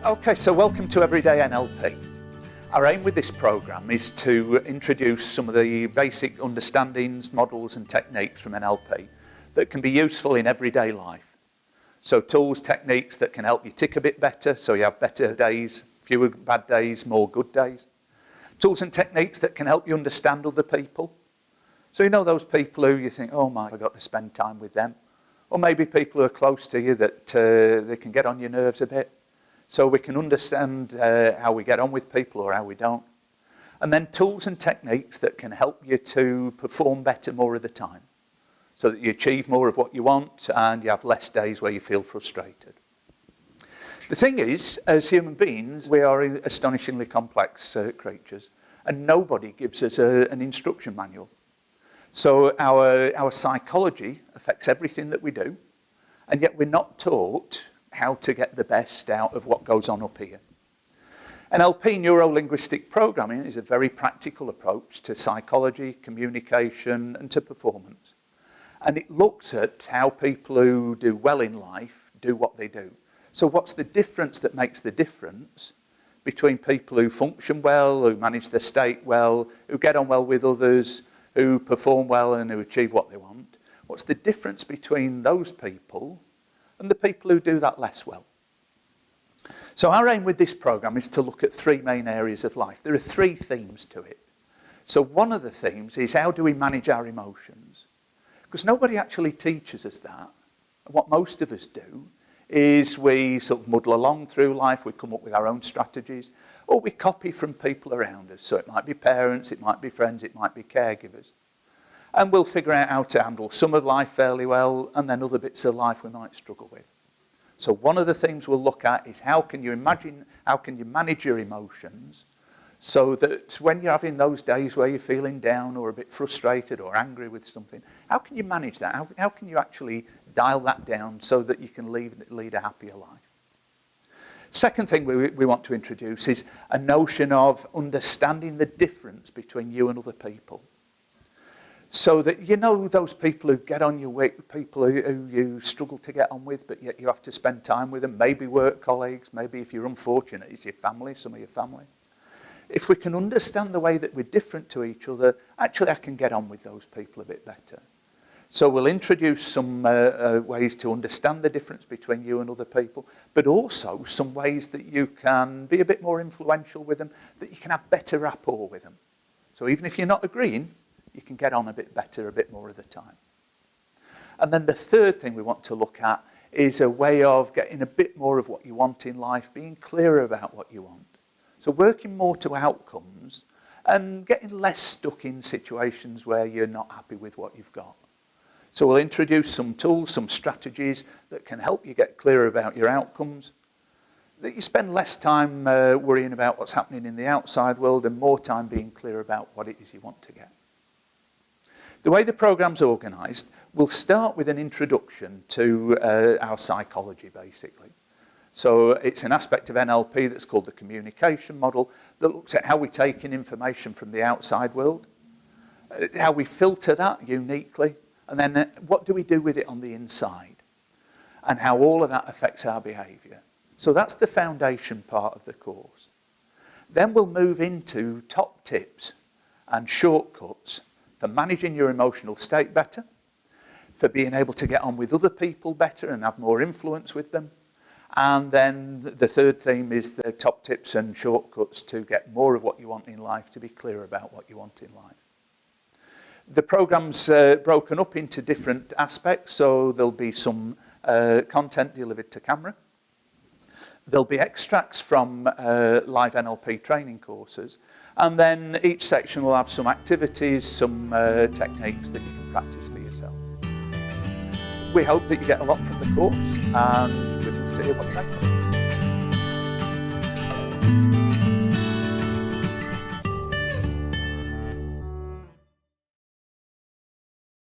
Okay, so welcome to Everyday NLP. Our aim with this programme is to introduce some of the basic understandings, models and techniques from NLP that can be useful in everyday life. So tools, techniques that can help you tick a bit better, so you have better days, fewer bad days, more good days. Tools and techniques that can help you understand other people. So you know those people who you think, oh my, I've got to spend time with them. Or maybe people who are close to you that they can get on your nerves a bit. So we can understand how we get on with people or how we don't. And then tools and techniques that can help you to perform better more of the time. So that you achieve more of what you want and you have less days where you feel frustrated. The thing is, as human beings, we are astonishingly complex creatures. And nobody gives us an instruction manual. So our psychology affects everything that we do, and yet we're not taught how to get the best out of what goes on up here. NLP, neuro-linguistic programming, is a very practical approach to psychology, communication, and to performance. And it looks at how people who do well in life do what they do. So what's the difference that makes the difference between people who function well, who manage their state well, who get on well with others, who perform well and who achieve what they want? What's the difference between those people and the people who do that less well? So our aim with this programme is to look at three main areas of life. There are three themes to it. So one of the themes is, how do we manage our emotions? Because nobody actually teaches us that. And what most of us do is we sort of muddle along through life, we come up with our own strategies, or we copy from people around us. So it might be parents, it might be friends, it might be caregivers. And we'll figure out how to handle some of life fairly well, and then other bits of life we might struggle with. So one of the things we'll look at is, how can you manage your emotions so that when you're having those days where you're feeling down or a bit frustrated or angry with something, how can you manage that? How can you actually dial that down so that you can lead a happier life? Second thing we want to introduce is a notion of understanding the difference between you and other people. So that you know those people who get on your way, people who you struggle to get on with, but yet you have to spend time with them, maybe work colleagues, maybe if you're unfortunate, it's your family, some of your family. If we can understand the way that we're different to each other, actually I can get on with those people a bit better. So we'll introduce some ways to understand the difference between you and other people, but also some ways that you can be a bit more influential with them, that you can have better rapport with them. So even if you're not agreeing, you can get on a bit better, a bit more of the time. And then the third thing we want to look at is a way of getting a bit more of what you want in life, being clearer about what you want. So working more to outcomes and getting less stuck in situations where you're not happy with what you've got. So we'll introduce some tools, some strategies that can help you get clearer about your outcomes, that you spend less time worrying about what's happening in the outside world and more time being clear about what it is you want to get. The way the programme's organised, we'll start with an introduction to our psychology, basically. So it's an aspect of NLP that's called the communication model that looks at how we take in information from the outside world, how we filter that uniquely, and then what do we do with it on the inside, and how all of that affects our behaviour. So that's the foundation part of the course. Then we'll move into top tips and shortcuts for managing your emotional state better, for being able to get on with other people better and have more influence with them. And then the third theme is the top tips and shortcuts to get more of what you want in life, to be clear about what you want in life. The programme's broken up into different aspects, so there'll be some content delivered to camera. There'll be extracts from live NLP training courses, and then each section will have some activities, some techniques that you can practice for yourself. We hope that you get a lot from the course, and we'll see you what you make of it.